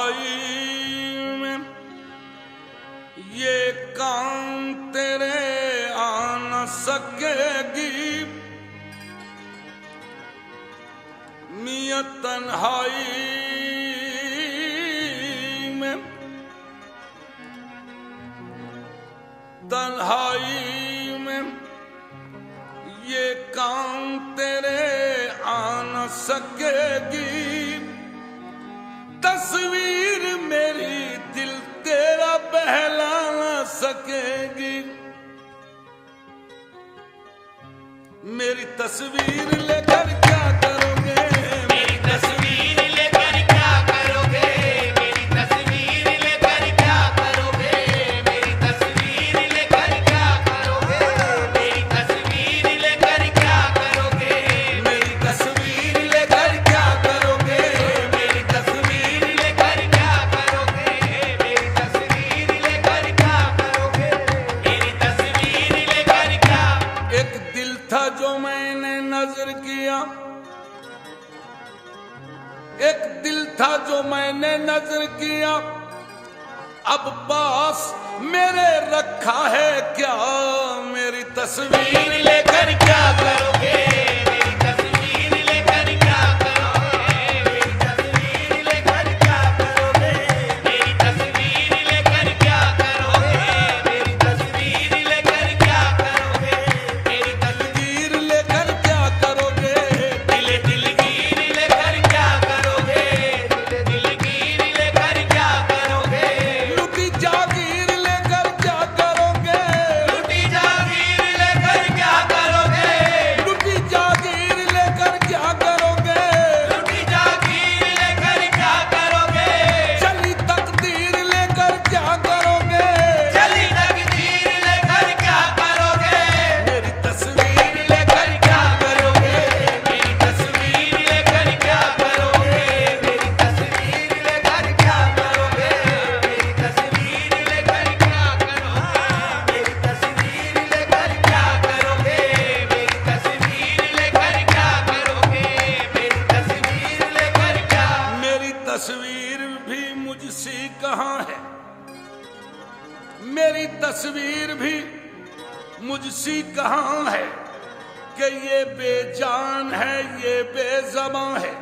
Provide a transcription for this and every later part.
तन्हाई में ये काम तेरे आ न सकेगी, मियां तन्हाई में, तन्हाई में ये काम तेरे आ न सकेगी। तस्वीर मेरी दिल तेरा बहला न सकेगी। मेरी तस्वीर लेकर क्या करोगे, मेरी तस्वीर लेकर क्या करोगे, मेरी तस्वीर लेकर क्या करोगे, मेरी तस्वीर लेकर क्या करोगे, मेरी तस्वीर लेकर क्या करोगे, मेरी तस्वीर लेकर क्या करोगे, मेरी तस्वीर लेकर क्या करोगे, मेरी तस्वीर लेकर क्या करोगे, मेरी तस्वीर लेकर क्या। एक दिल था जो मैंने नजर किया, एक दिल था जो मैंने नजर किया, अब पास मेरे रखा है क्या। मेरी तस्वीर लेकर क्या करोगे, मेरी तस्वीर लेकर क्या करोगे, मेरी तस्वीर लेकर क्या करोगे, मेरी तस्वीर लेकर क्या करोगे, मेरी तस्वीर लेकर क्या करोगे, मेरी तस्वीर लेकर क्या करोगे, दिलगीर लेकर क्या करोगे, दिलगीर लेकर क्या करोगे, लुटी जागीर लेकर क्या करोगे, लुटी जागीर लेकर क्या करोगे, लुटी जागीर लेकर क्या करोगे, लुटी जागीर लेकर क्या करोगे, चली तकदीर लेकर क्या करोगे, चली तकदीर लेकर क्या करोगे, मेरी तस्वीर लेकर क्या करोगे, मेरी तस्वीर लेकर क्या करोगे, मेरी तस्वीर लेकर क्या करोगे, मेरी तस्वीर लेकर क्या करोगे, मेरी तस्वीर लेकर क्या करोगे, मेरी तस्वीर लेकर क्या करोगे, मेरी तस्वीर लेकर क्या। मेरी तस्वीर भी मुझसे कहाँ है, मेरी तस्वीर भी मुझसे कहाँ है, कि ये बेजान है ये बेज़बां है।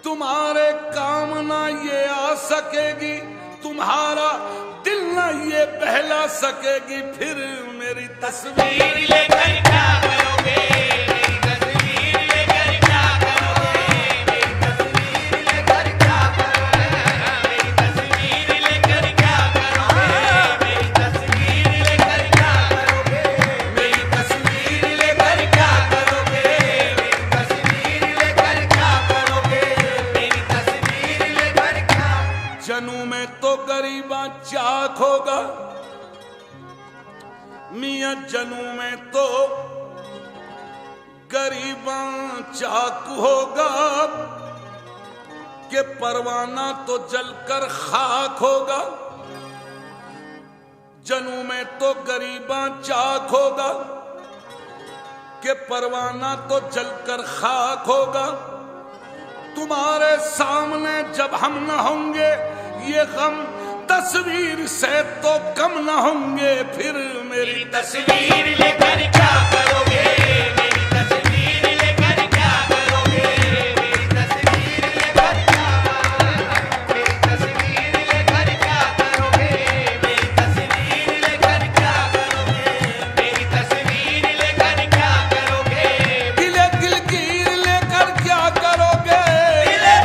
तुम्हारे काम ना ये आ सकेगी, तुम्हारा दिल ना ये बहला सकेगी। फिर मेरी तस्वीर तस्वीर लेकर क्या करोगे, मेरी तस्वीर लेकर क्या करोगे, मेरी तस्वीर लेकर क्या करोगे, मेरी तस्वीर लेकर क्या करोगे, मेरी तस्वीर लेकर क्या करोगे, मेरी तस्वीर लेकर क्या करोगे, मेरी तस्वीर लेकर क्या करोगे, मेरी तस्वीर लेकर क्या। जनू में तो गरीबा चाक होगा, मियां जनू में तो गरीबा चाक होगा, कि परवाना तो जलकर खाक होगा। जनू में तो गरीबा चाक होगा, कि परवाना तो जलकर खाक होगा। तुम्हारे सामने जब हम न होंगे ये गम तस्वीर से तो कम न होंगे। फिर मेरी तस्वीर लेकर क्या करोगे, मेरी तस्वीर लेकर क्या करोगे, मेरी तस्वीर लेकर क्या करोगे, मेरी तस्वीर लेकर क्या करोगे, मेरी तस्वीर लेकर क्या करोगे, मेरी तस्वीर लेकर क्या करोगे, दिले दिलगीर लेकर क्या करोगे,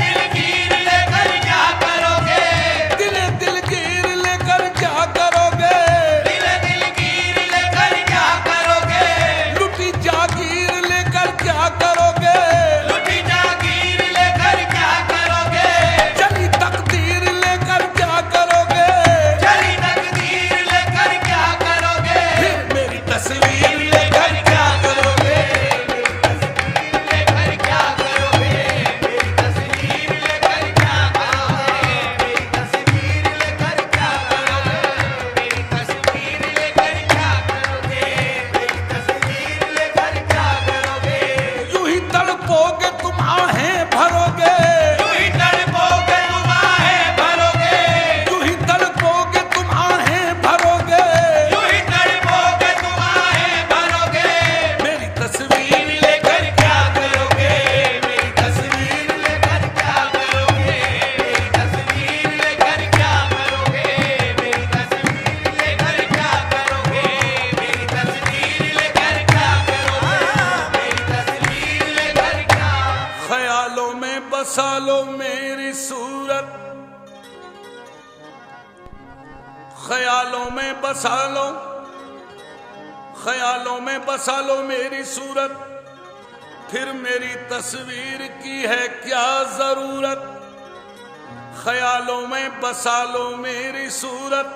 दिलगीर लेकर क्या करोगे, दिले दिलगीर लेकर क्या करोगे, दिलगीर लेकर क्या करोगे, ख्यालों में बसा लो, ख्यालों में बसा लो मेरी सूरत, फिर मेरी तस्वीर की है क्या जरूरत। ख्यालों में बसा लो मेरी सूरत,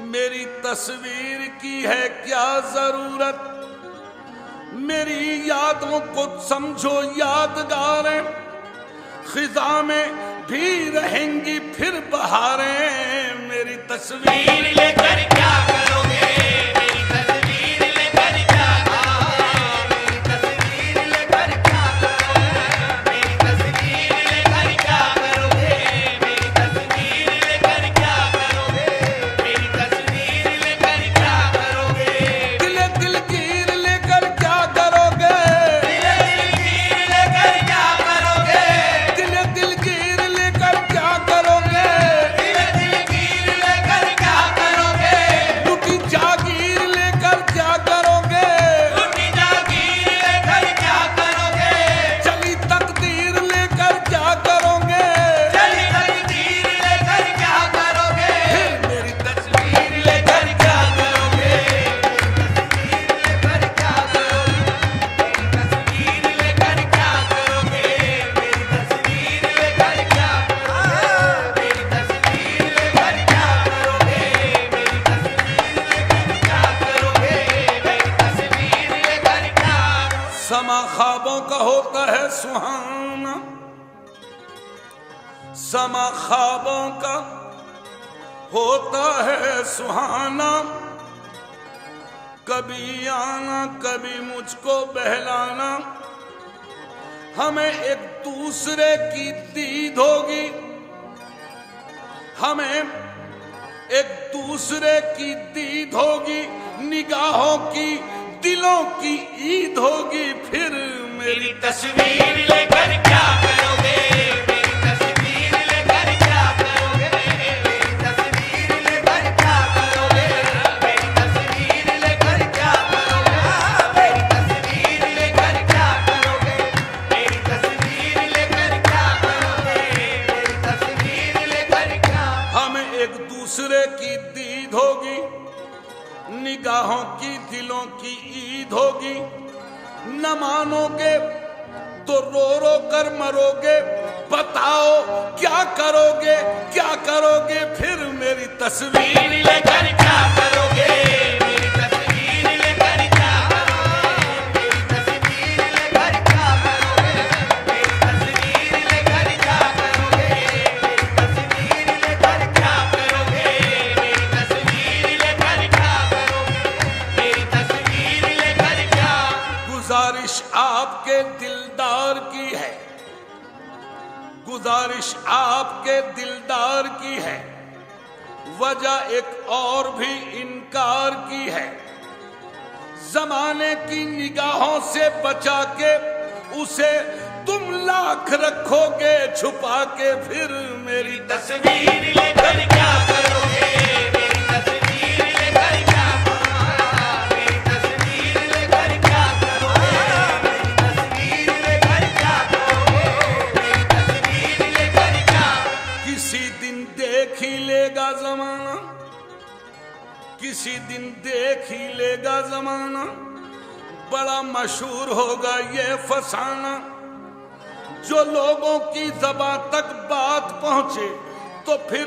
मेरी तस्वीर की है क्या जरूरत। मेरी यादों को समझो यादगारें, खिजा में भी रहेंगी फिर बहारें। मेरी तस्वीर लेकर क्या करोगे, मेरी तस्वीर लेकर क्या करोगे, मेरी तस्वीर लेकर क्या करोगे, मेरी तस्वीर लेकर क्या करोगे, मेरी तस्वीर लेकर क्या करोगे, मेरी तस्वीर लेकर क्या करोगे। दिले दिलगीर लेकर क्या करोगे, दिले दिलगीर लेकर क्या करोगे, दिले दिलगीर लेकर क्या करोगे। दिले दिलगीर लेकर क्या करोगे, लुटी जागीर लेकर क्या करोगे, लूटी जागीर लेकर क्या करोगे, चली तकदीर लेकर क्या करोगे। चली तकदीर लेकर क्या करोगे, फिर मेरी तस्वीर लेकर क्या करोगे, लेकर क्या करोगे, मेरी तस्वीर लेकर क्या करोगे, मेरी तस्वीर लेकर क्या करोगे, मेरी तस्वीर लेकर क्या करोगे, मेरी तस्वीर लेकर क्या करोगे, मेरी तस्वीर लेकर क्या। समा ख्वाबों का होता है सुहाना, समा ख्वाबों का होता है सुहाना। कभी आना कभी मुझको बहलाना, हमें एक दूसरे की दीद होगी, हमें एक दूसरे की दीद होगी। निगाहों की दिलों की ईद होगी। फिर मेरी तस्वीर लेकर क्या करोगे, मेरी तस्वीर लेकर क्या करोगे, मेरी तस्वीर लेकर क्या करोगे, मेरी तस्वीर लेकर क्या करोगे, मेरी तस्वीर लेकर क्या करोगे, मेरी तस्वीर लेकर क्या करोगे, मेरी तस्वीर लेकर क्या। हमें एक दूसरे की दीद होगी, निगाहों की दिलों की ईद होगी। न मानोगे तो रो रो कर मरोगे, बताओ क्या करोगे, क्या करोगे। फिर मेरी तस्वीर लेकर क्या करोगे, मेरी तस्वीर लेकर क्या करोगे, मेरी तस्वीर लेकर क्या करोगे, मेरी तस्वीर लेकर क्या करोगे, मेरी तस्वीर लेकर क्या करोगे, मेरी तस्वीर लेकर क्या करोगे, मेरी तस्वीर लेकर क्या। गुजारिश आपके दिलदार की है, गुजारिश आपके दिलदार की है। वजह एक और भी इनकार की है। जमाने की निगाहों से बचा के उसे तुम लाख रखोगे छुपा के। फिर मेरी तस्वीर लेकर क्या करोगे, मेरी तस्वीर लेकर क्या करोगे, मेरी तस्वीर लेकर क्या करोगे, मेरी तस्वीर लेकर क्या करोगे, मेरी तस्वीर लेकर क्या। किसी दिन देख ही लेगा जमाना, किसी दिन देख ही लेगा जमाना। बड़ा मशहूर होगा ये फसाना। जो लोगों की ज़बां तक बात पहुंचे तो फिर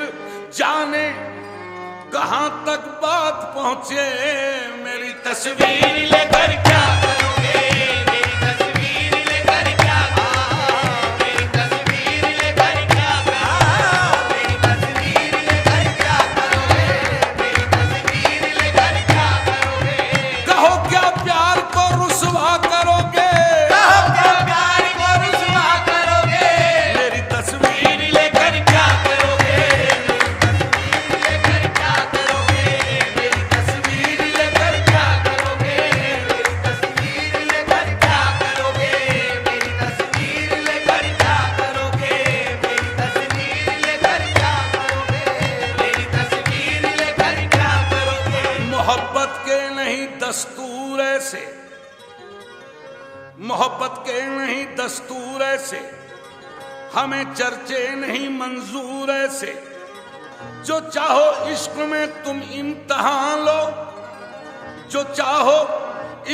जाने कहां तक बात पहुंचे। मेरी तस्वीर लेकर क्या करोगे, मेरी तस्वीर लेकर क्या करोगे, मेरी तस्वीर लेकर क्या करोगे, मेरी तस्वीर लेकर क्या करोगे, मेरी तस्वीर लेकर क्या करोगे। कहो क्या प्यार को रुसवा करोगे, कहो क्या प्यार को रुसवा करोगे, मेरी तस्वीर लेकर क्या करोगे, मेरी तस्वीर लेकर क्या करोगे, मेरी तस्वीर लेकर क्या करोगे, मेरी तस्वीर लेकर क्या करोगे, मेरी तस्वीर लेकर क्या करोगे, मेरी तस्वीर लेकर क्या करोगे, मेरी तस्वीर लेकर क्या करोगे। मोहब्बत के नहीं दस्तूर ऐसे, मोहब्बत के नहीं दस्तूर ऐसे, हमें चर्चे नहीं मंजूर ऐसे। जो चाहो इश्क में तुम इम्तिहान लो, जो चाहो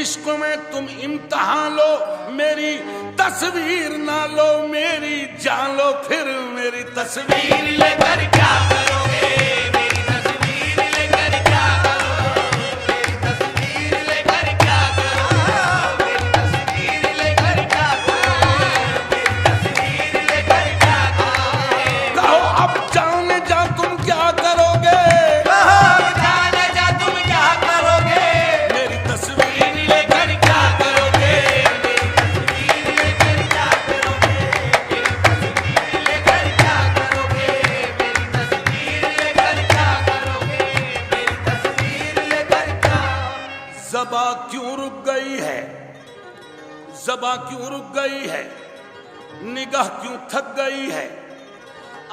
इश्क में तुम इम्तिहान लो, मेरी तस्वीर ना लो मेरी जान लो, फिर मेरी तस्वीर लेकर क्या करोगे, मेरी तस्वीर लेकर क्या करोगे, मेरी तस्वीर लेकर क्या करोगे, मेरी तस्वीर लेकर क्या करोगे, मेरी तस्वीर लेकर क्या करोगे। कहो अब जाने जा तुम क्या करोगे, कहो जाने जा तुम क्या करोगे, मेरी तस्वीर लेकर क्या करोगे, मेरी तस्वीर लेकर क्या करोगे, मेरी तस्वीर लेकर क्या करोगे, मेरी तस्वीर लेकर क्या करोगे, मेरी तस्वीर लेकर क्या। ज़बा क्यों रुक गई है, ज़बा क्यों रुक गई है, निगाह क्यों थक गई है,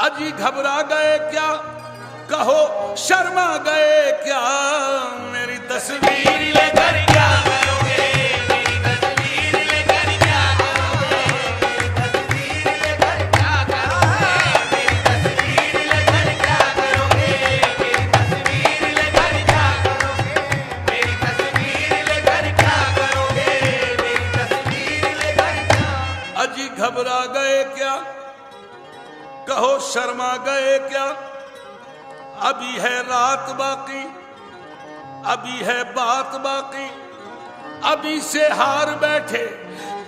अजी घबरा गए क्या, कहो शर्मा गए क्या, मेरी तस्वीर लेकर क्या करोगे, मेरी तस्वीर लेकर क्या करोगे, मेरी तस्वीर लेकर क्या करोगे, मेरी तस्वीर लेकर क्या करोगे, मेरी तस्वीर लेकर क्या करोगे, मेरी तस्वीर लेकर क्या करोगे, मेरी तस्वीर लेकर क्या। अजी घबरा गए क्या, कहो शर्मा गए क्या, अभी है रात बाकी, अभी है बात बाकी, अभी से हार बैठे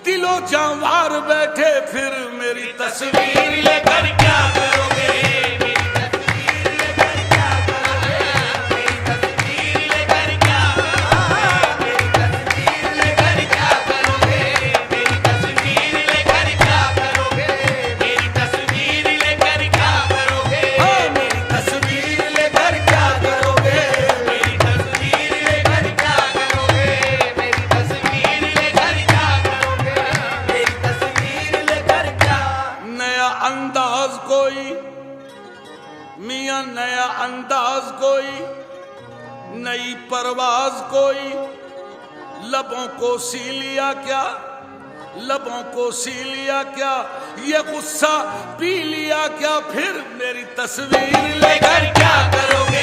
दिलो जावार बैठे, फिर मेरी तस्वीर लेकर क्या करोगे, मेरी तस्वीर लेकर क्या करोगे, मेरी तस्वीर लेकर क्या करोगे, मेरी तस्वीर लेकर क्या करोगे, मेरी तस्वीर लेकर क्या करोगे, मेरी तस्वीर लेकर क्या करोगे, हाँ, मेरी तस्वीर लेकर क्या करोगे, मेरी तस्वीर लेकर क्या करोगे, मेरी तस्वीर लेकर क्या करोगे, मेरी तस्वीर लेकर क्या। नया अंदाज कोई मियां, नया अंदाज कोई, नई परवाज कोई, लबों को सी लिया क्या, लबों को सी लिया क्या, ये गुस्सा पी लिया क्या, फिर मेरी तस्वीर लेकर क्या करोगे।